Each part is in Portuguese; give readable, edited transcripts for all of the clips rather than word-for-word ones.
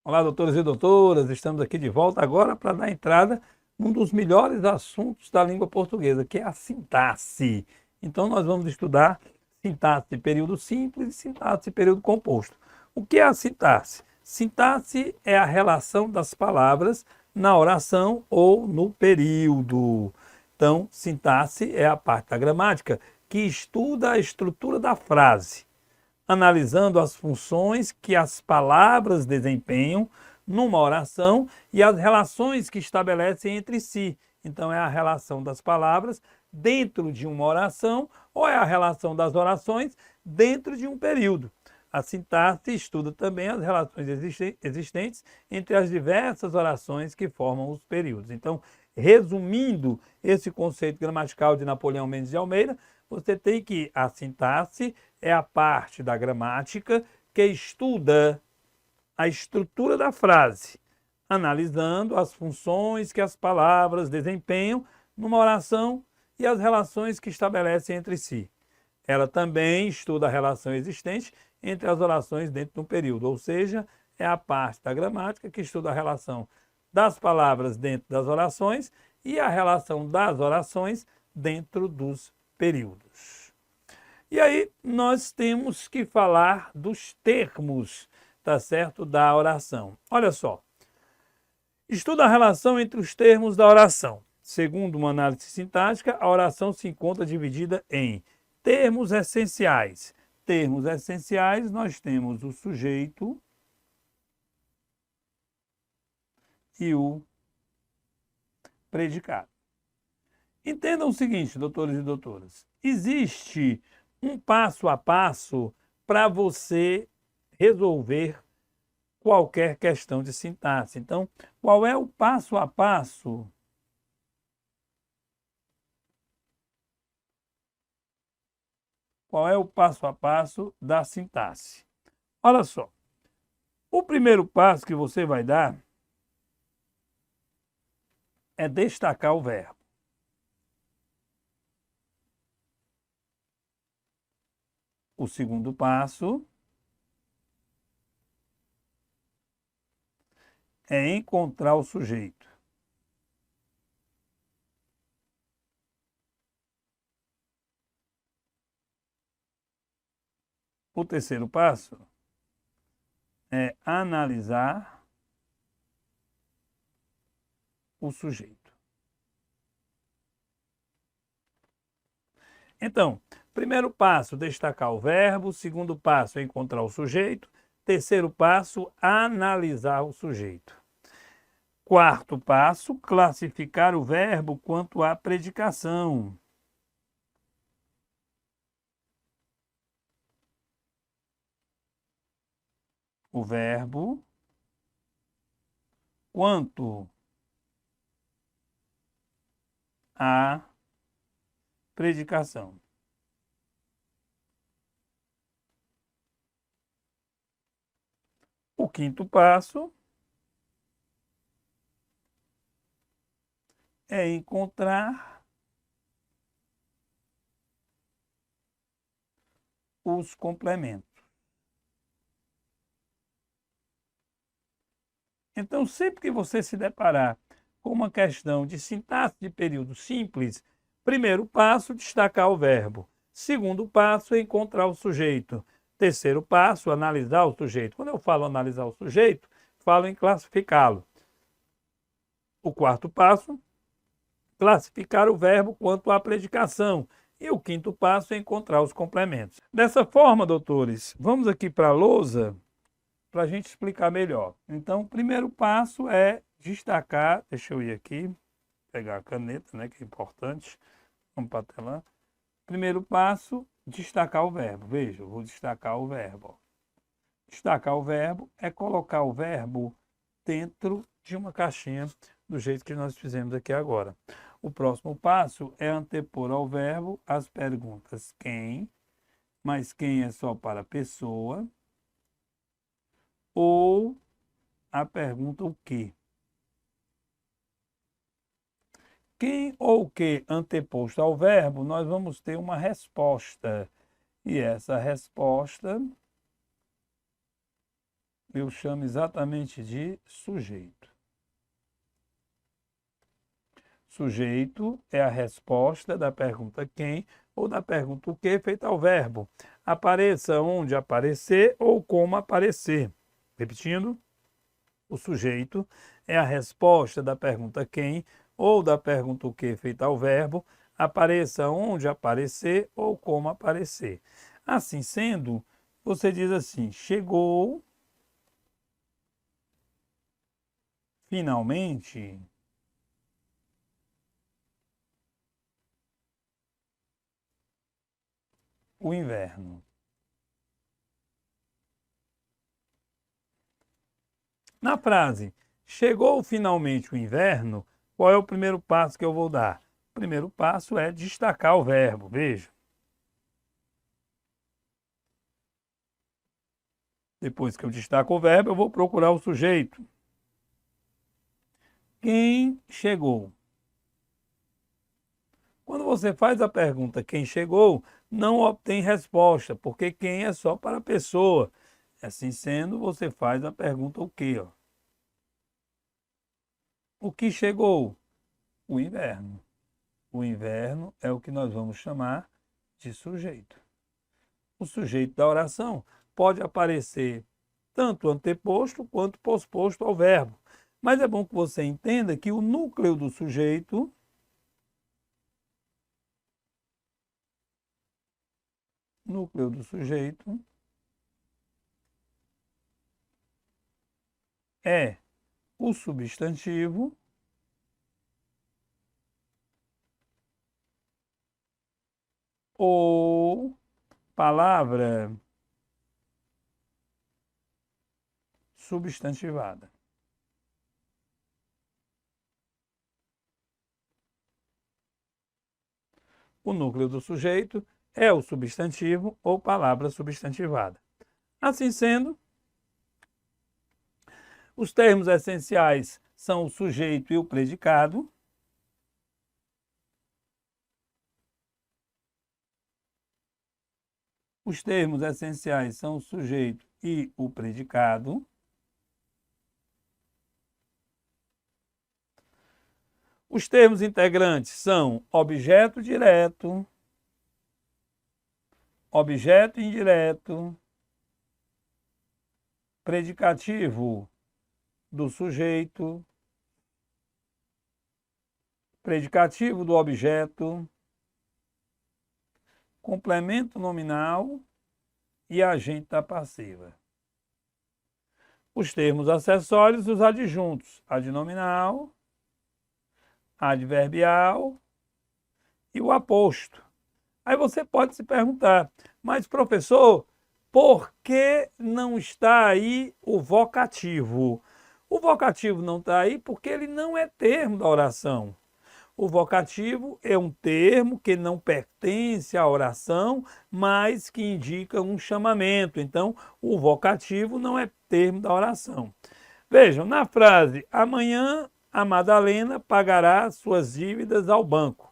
Olá, doutores e doutoras, estamos aqui de volta agora para dar entrada num dos melhores assuntos da língua portuguesa, que é a sintaxe. Então, nós vamos estudar sintaxe de período simples e sintaxe de período composto. O que é a sintaxe? Sintaxe é a relação das palavras na oração ou no período. Então, sintaxe é a parte da gramática que estuda a estrutura da frase, analisando as funções que as palavras desempenham numa oração e as relações que estabelecem entre si. Então, é a relação das palavras dentro de uma oração ou é a relação das orações dentro de um período. A sintaxe estuda também as relações existentes entre as diversas orações que formam os períodos. Então, resumindo esse conceito gramatical de Napoleão Mendes de Almeida, você tem que a sintaxe é a parte da gramática que estuda a estrutura da frase, analisando as funções que as palavras desempenham numa oração e as relações que estabelecem entre si. Ela também estuda a relação existente entre as orações dentro de um período, ou seja, é a parte da gramática que estuda a relação das palavras dentro das orações e a relação das orações dentro dos períodos. E aí nós temos que falar dos termos, tá certo, da oração. Olha só, estuda a relação entre os termos da oração. Segundo uma análise sintática, a oração se encontra dividida em termos essenciais. Termos essenciais, nós temos o sujeito e o predicado. Entendam o seguinte, doutores e doutoras, existe um passo a passo para você resolver qualquer questão de sintaxe. Então, qual é o passo a passo? Qual é o passo a passo da sintaxe? Olha só, o primeiro passo que você vai dar é destacar o verbo. O segundo passo é encontrar o sujeito. O terceiro passo é analisar o sujeito. Então, primeiro passo, destacar o verbo. Segundo passo, encontrar o sujeito. Terceiro passo, analisar o sujeito. Quarto passo, classificar o verbo quanto à predicação. O verbo quanto à predicação. O quinto passo é encontrar os complementos. Então, sempre que você se deparar com uma questão de sintaxe de período simples, primeiro passo, destacar o verbo. Segundo passo, encontrar o sujeito. Terceiro passo, analisar o sujeito. Quando eu falo analisar o sujeito, falo em classificá-lo. O quarto passo, classificar o verbo quanto à predicação. E o quinto passo é encontrar os complementos. Dessa forma, doutores, vamos aqui para a lousa para a gente explicar melhor. Então, o primeiro passo é destacar, deixa eu ir aqui, pegar a caneta, né, que é importante. Vamos para a tela. Primeiro passo, destacar o verbo. Veja, eu vou destacar o verbo. Destacar o verbo é colocar o verbo dentro de uma caixinha do jeito que nós fizemos aqui agora. O próximo passo é antepor ao verbo as perguntas quem, mas quem é só para pessoa, ou a pergunta o que. Quem ou o que anteposto ao verbo, nós vamos ter uma resposta. E essa resposta eu chamo exatamente de sujeito. Sujeito é a resposta da pergunta quem ou da pergunta o que feita ao verbo. Apareça onde aparecer ou como aparecer. Repetindo, o sujeito é a resposta da pergunta quem ou da pergunta o que feita ao verbo. Apareça onde aparecer ou como aparecer. Assim sendo, você diz assim: chegou finalmente o inverno. Na frase, chegou finalmente o inverno, qual é o primeiro passo que eu vou dar? O primeiro passo é destacar o verbo, veja. Depois que eu destaco o verbo, eu vou procurar o sujeito. Quem chegou? Quando você faz a pergunta quem chegou, não obtém resposta, porque quem é só para a pessoa. Assim sendo, você faz a pergunta o quê? Ó? O que chegou? O inverno. O inverno é o que nós vamos chamar de sujeito. O sujeito da oração pode aparecer tanto anteposto quanto posposto ao verbo. Mas é bom que você entenda que o núcleo do sujeito é o substantivo ou palavra substantivada. O núcleo do sujeito é o substantivo ou palavra substantivada. Assim sendo, os termos essenciais são o sujeito e o predicado. Os termos essenciais são o sujeito e o predicado. Os termos integrantes são objeto direto, objeto indireto, predicativo do sujeito, predicativo do objeto, complemento nominal e agente da passiva. Os termos acessórios, os adjuntos, adnominal, adverbial e o aposto. Aí você pode se perguntar, mas professor, por que não está aí o vocativo? O vocativo não está aí porque ele não é termo da oração. O vocativo é um termo que não pertence à oração, mas que indica um chamamento. Então, o vocativo não é termo da oração. Vejam, na frase, amanhã a Madalena pagará suas dívidas ao banco.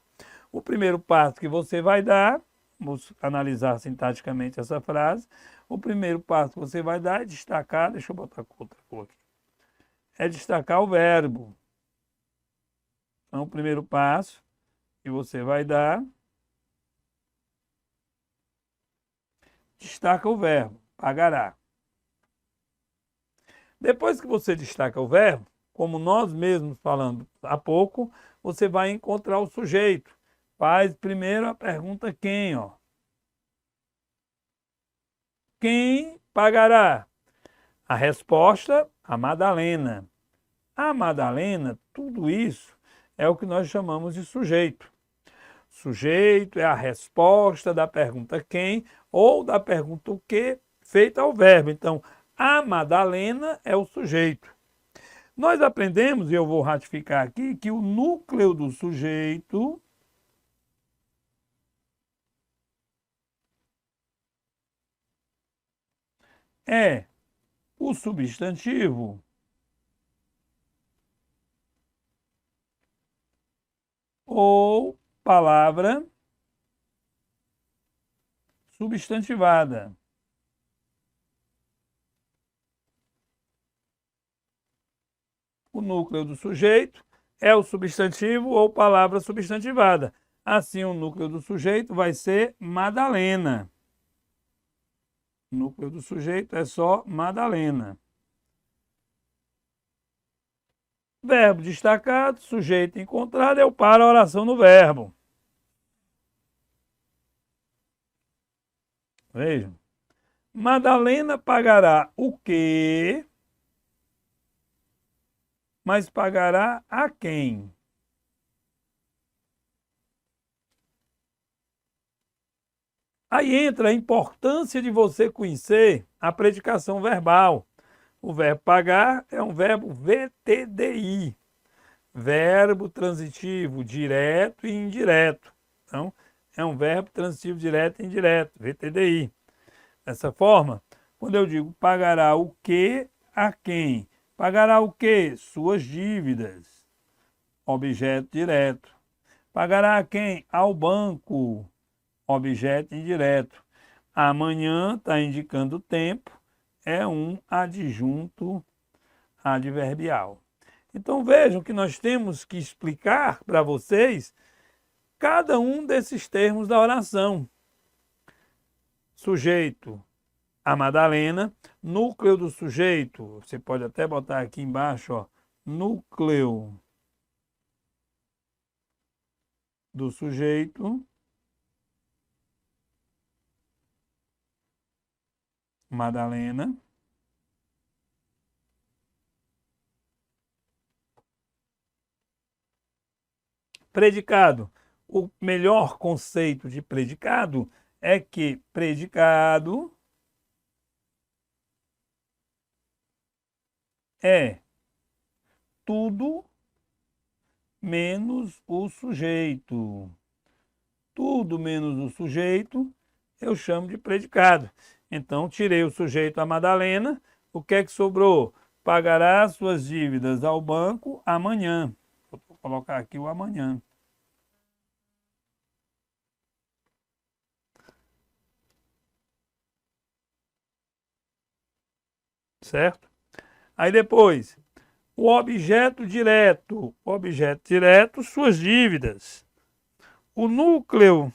O primeiro passo que você vai dar, vamos analisar sintaticamente essa frase, o primeiro passo que você vai dar é destacar, deixa eu botar outra cor aqui, é destacar o verbo. Então, o primeiro passo que você vai dar, destaca o verbo, pagará. Depois que você destaca o verbo, como nós mesmos falamos há pouco, você vai encontrar o sujeito. Faz primeiro a pergunta quem, ó. Quem pagará? A resposta, a Madalena. A Madalena, tudo isso é o que nós chamamos de sujeito. Sujeito é a resposta da pergunta quem ou da pergunta o que feita ao verbo. Então, a Madalena é o sujeito. Nós aprendemos, e eu vou ratificar aqui, que o núcleo do sujeito é o substantivo ou palavra substantivada. o núcleo do sujeito é o substantivo ou palavra substantivada. Assim, o núcleo do sujeito vai ser Madalena. O núcleo do sujeito é só Madalena. Verbo destacado, sujeito encontrado, é o par a oração no verbo. Vejam. Madalena pagará o quê? Mas pagará a quem? Aí entra a importância de você conhecer a predicação verbal. O verbo pagar é um verbo VTDI, verbo transitivo direto e indireto. Então, é um verbo transitivo direto e indireto, VTDI. Dessa forma, quando eu digo pagará o quê a quem? Pagará o quê? Suas dívidas. Objeto direto. Pagará a quem? Ao banco. Objeto indireto. Amanhã está indicando o tempo, é um adjunto adverbial. Então vejam que nós temos que explicar para vocês cada um desses termos da oração. Sujeito, a Madalena. Núcleo do sujeito, você pode até botar aqui embaixo, ó, núcleo do sujeito, Madalena. Predicado. O melhor conceito de predicado é que predicado é tudo menos o sujeito. Tudo menos o sujeito eu chamo de predicado. Então, tirei o sujeito a Madalena. O que é que sobrou? Pagará suas dívidas ao banco amanhã. Vou colocar aqui o amanhã. Certo? Aí depois, o objeto direto, suas dívidas. O núcleo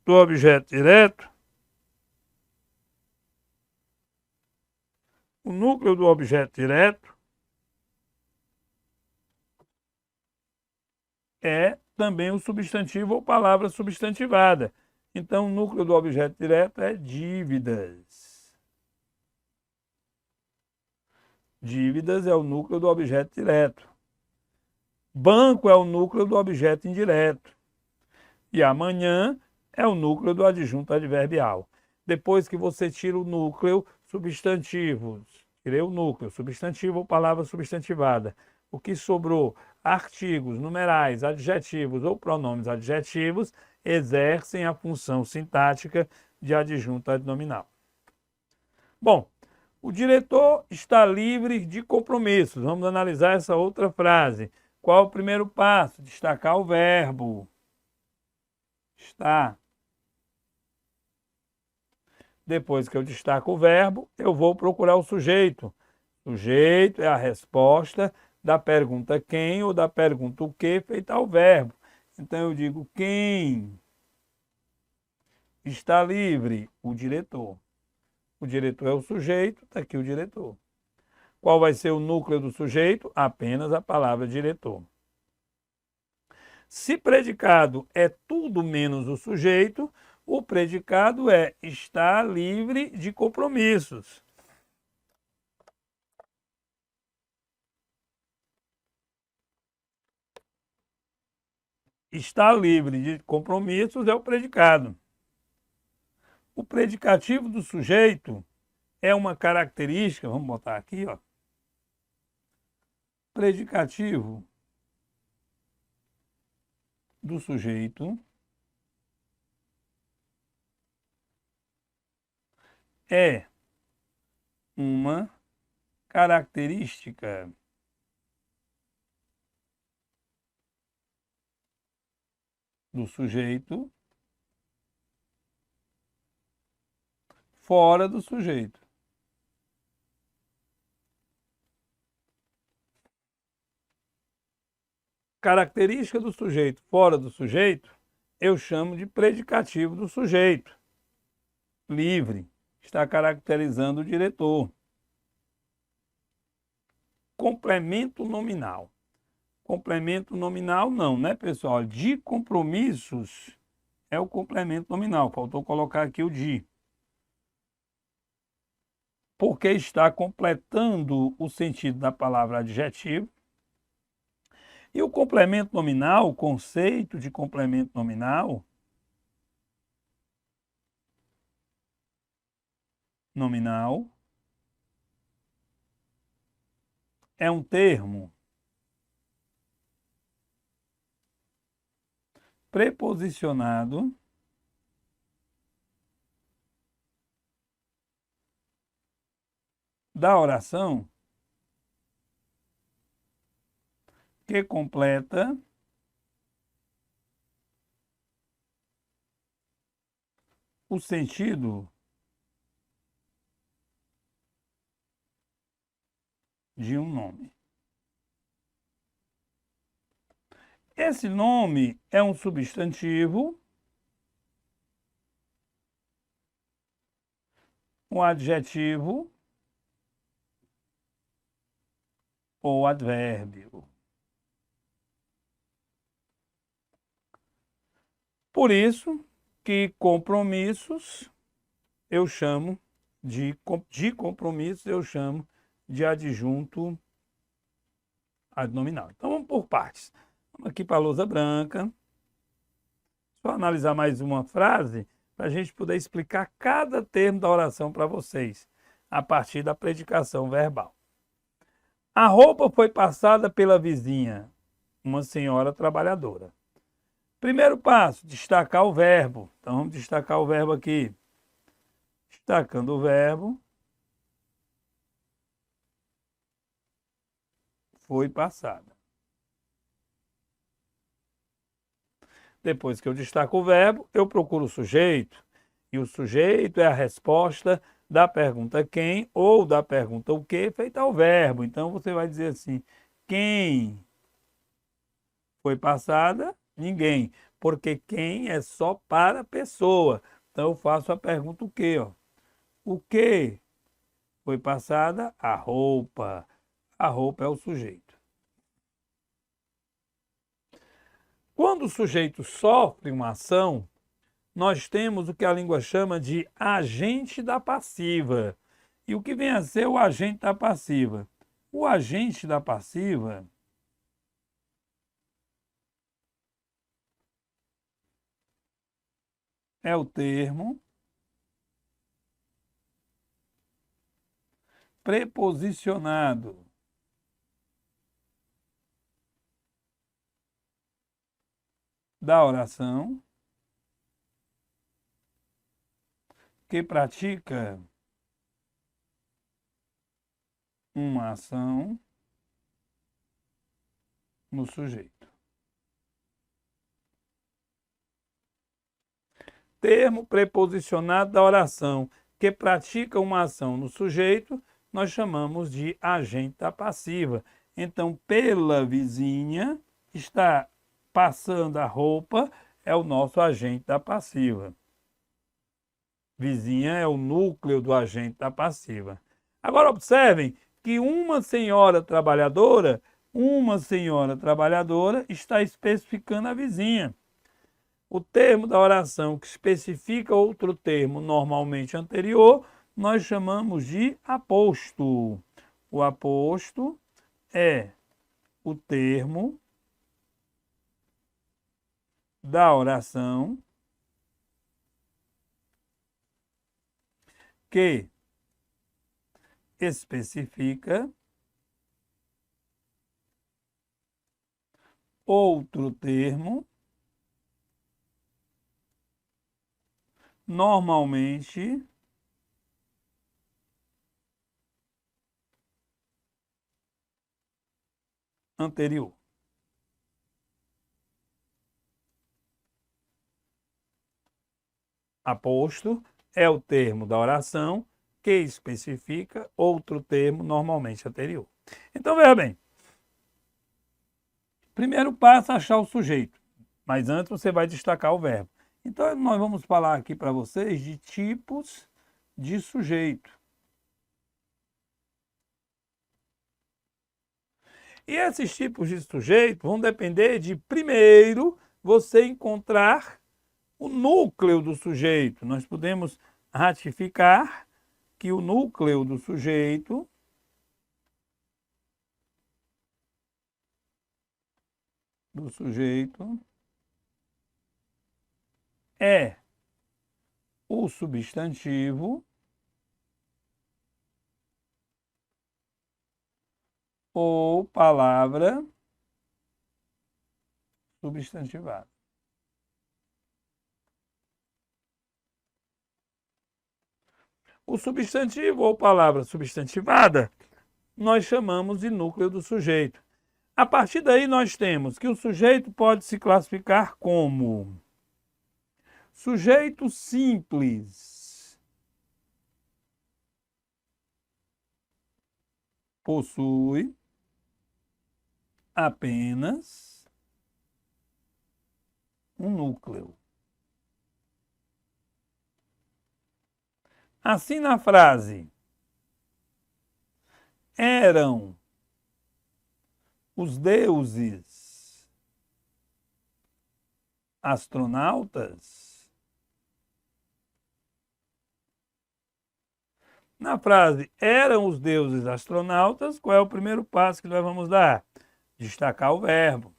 do objeto direto, o núcleo do objeto direto é também o substantivo ou palavra substantivada. Então, o núcleo do objeto direto é dívidas. Dívidas é o núcleo do objeto direto. Banco é o núcleo do objeto indireto. E amanhã é o núcleo do adjunto adverbial. Depois que você tira o núcleo, substantivos. Tirei o núcleo, substantivo ou palavra substantivada. O que sobrou? Artigos, numerais, adjetivos ou pronomes adjetivos exercem a função sintática de adjunto adnominal. Bom, o diretor está livre de compromissos. Vamos analisar essa outra frase. Qual o primeiro passo? Destacar o verbo. Está. Depois que eu destaco o verbo, eu vou procurar o sujeito. Sujeito é a resposta da pergunta quem ou da pergunta o que feita ao verbo. Então eu digo quem está livre? O diretor. O diretor é o sujeito, está aqui o diretor. Qual vai ser o núcleo do sujeito? Apenas a palavra diretor. Se predicado é tudo menos o sujeito, o predicado é está livre de compromissos. Está livre de compromissos é o predicado. O predicativo do sujeito é uma característica, vamos botar aqui, ó. Predicativo do sujeito é uma característica do sujeito fora do sujeito. Característica do sujeito fora do sujeito, eu chamo de predicativo do sujeito. Livre, está caracterizando o diretor. Complemento nominal. Complemento nominal não, né, pessoal? De compromissos é o complemento nominal. Faltou colocar aqui o de. Porque está completando o sentido da palavra adjetivo. E o complemento nominal, o conceito de complemento nominal, é um termo preposicionado da oração que completa o sentido de um nome. Esse nome é um substantivo, um adjetivo ou advérbio. Por isso que compromissos eu chamo de compromissos eu chamo de adjunto adnominal. Então vamos por partes. Vamos aqui para a lousa branca. Só analisar mais uma frase para a gente poder explicar cada termo da oração para vocês, a partir da predicação verbal. A roupa foi passada pela vizinha, uma senhora trabalhadora. Primeiro passo, destacar o verbo. Então vamos destacar o verbo aqui. Destacando o verbo, foi passada. Depois que eu destaco o verbo, eu procuro o sujeito. E o sujeito é a resposta da pergunta quem ou da pergunta o que feita ao verbo. Então você vai dizer assim, quem foi passada? Ninguém. Porque quem é só para a pessoa. Então eu faço a pergunta o que, ó. O que foi passada? A roupa. A roupa é o sujeito. Quando o sujeito sofre uma ação, nós temos o que a língua chama de agente da passiva. E o que vem a ser o agente da passiva? O agente da passiva é o termo preposicionado da oração que pratica uma ação no sujeito. Termo preposicionado da oração que pratica uma ação no sujeito, nós chamamos de agente da passiva. Então, pela vizinha, está passando a roupa, é o nosso agente da passiva. Vizinha é o núcleo do agente da passiva. Agora observem que uma senhora trabalhadora está especificando a vizinha. O termo da oração que especifica outro termo normalmente anterior, nós chamamos de aposto. O aposto é o termo da oração que especifica outro termo normalmente anterior. Aposto é o termo da oração que especifica outro termo normalmente anterior. Então, veja bem. Primeiro passo é achar o sujeito, mas antes você vai destacar o verbo. Então, nós vamos falar aqui para vocês de tipos de sujeito. E esses tipos de sujeito vão depender de, primeiro, você encontrar o núcleo do sujeito. Nós podemos ratificar que o núcleo do sujeito é o substantivo ou palavra substantivada. O substantivo ou palavra substantivada nós chamamos de núcleo do sujeito. A partir daí nós temos que o sujeito pode se classificar como sujeito simples, possui apenas um núcleo. Assim, na frase, eram os deuses astronautas. Na frase, eram os deuses astronautas, qual é o primeiro passo que nós vamos dar? Destacar o verbo.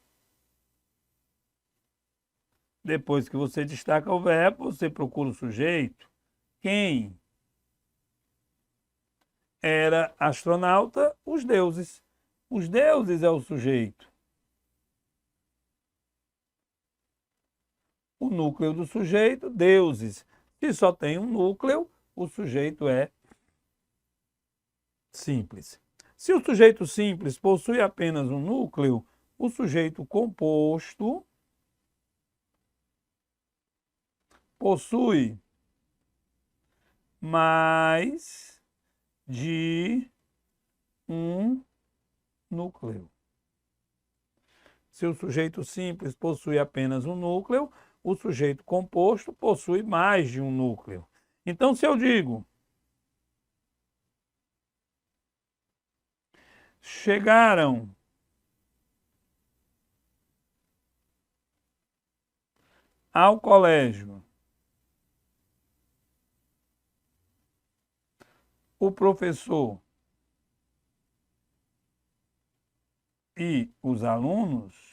Depois que você destaca o verbo, você procura o sujeito. Quem era astronauta? Os deuses. Os deuses é o sujeito. O núcleo do sujeito, deuses. Se só tem um núcleo, o sujeito é simples. Se o sujeito simples possui apenas um núcleo, o sujeito composto possui mais de um núcleo. Se o sujeito simples possui apenas um núcleo, o sujeito composto possui mais de um núcleo. Então, se eu digo chegaram ao colégio o professor e os alunos,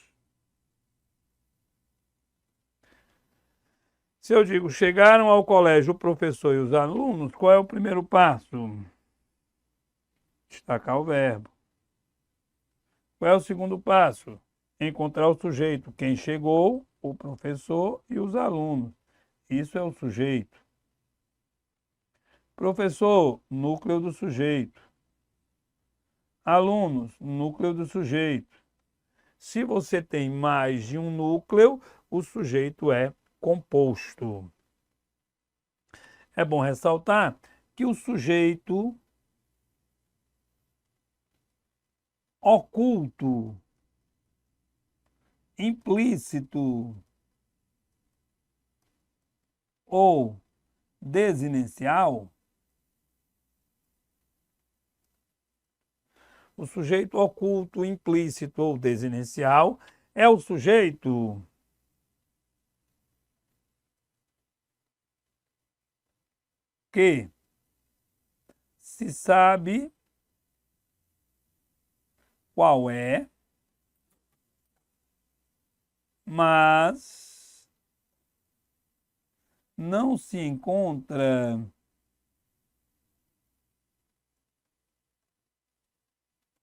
se eu digo chegaram ao colégio o professor e os alunos, qual é o primeiro passo? Destacar o verbo. Qual é o segundo passo? Encontrar o sujeito. Quem chegou? O professor e os alunos. Isso é o sujeito. Professor, núcleo do sujeito. Alunos, núcleo do sujeito. Se você tem mais de um núcleo, o sujeito é composto. É bom ressaltar que o sujeito oculto, implícito ou desinencial, o sujeito oculto, implícito ou desinencial é o sujeito que se sabe qual é, mas não se encontra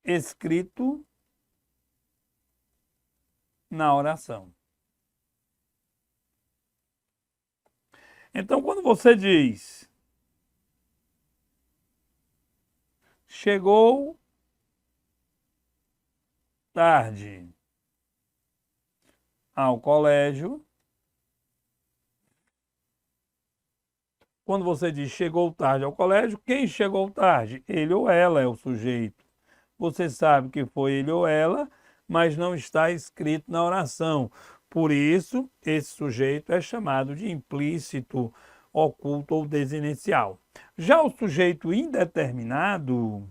escrito na oração. Então, quando você diz chegou tarde ao colégio, quando você diz chegou tarde ao colégio, quem chegou tarde? Ele ou ela é o sujeito. Você sabe que foi ele ou ela, mas não está escrito na oração. Por isso, esse sujeito é chamado de implícito, oculto ou desinencial. Já o sujeito indeterminado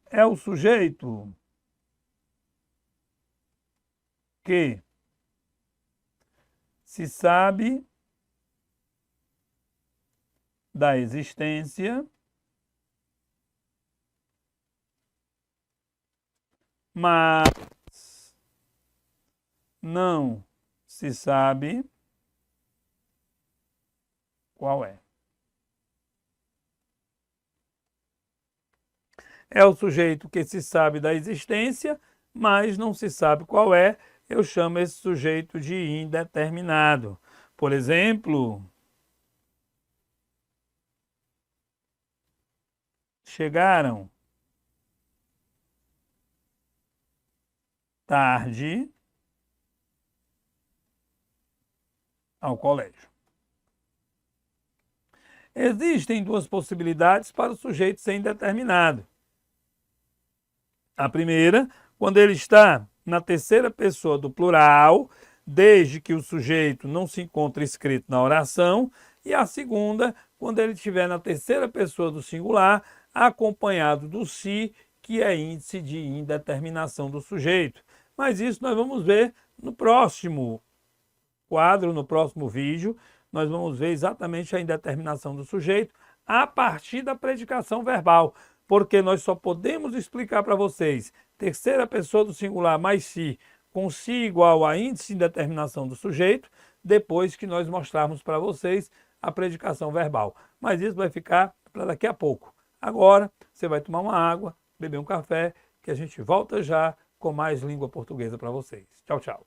é o sujeito que se sabe da existência, mas não se sabe qual é. É o sujeito que se sabe da existência, mas não se sabe qual é. Eu chamo esse sujeito de indeterminado. Por exemplo, chegaram tarde ao colégio. Existem duas possibilidades para o sujeito ser indeterminado. A primeira, quando ele está na terceira pessoa do plural, desde que o sujeito não se encontre escrito na oração, e a segunda, quando ele estiver na terceira pessoa do singular, acompanhado do si, que é índice de indeterminação do sujeito. Mas isso nós vamos ver no próximo quadro, no próximo vídeo. Nós vamos ver exatamente a indeterminação do sujeito a partir da predicação verbal, porque nós só podemos explicar para vocês terceira pessoa do singular mais si com si igual a índice de indeterminação do sujeito, depois que nós mostrarmos para vocês a predicação verbal. Mas isso vai ficar para daqui a pouco. Agora, você vai tomar uma água, beber um café, que a gente volta já com mais língua portuguesa para vocês. Tchau, tchau.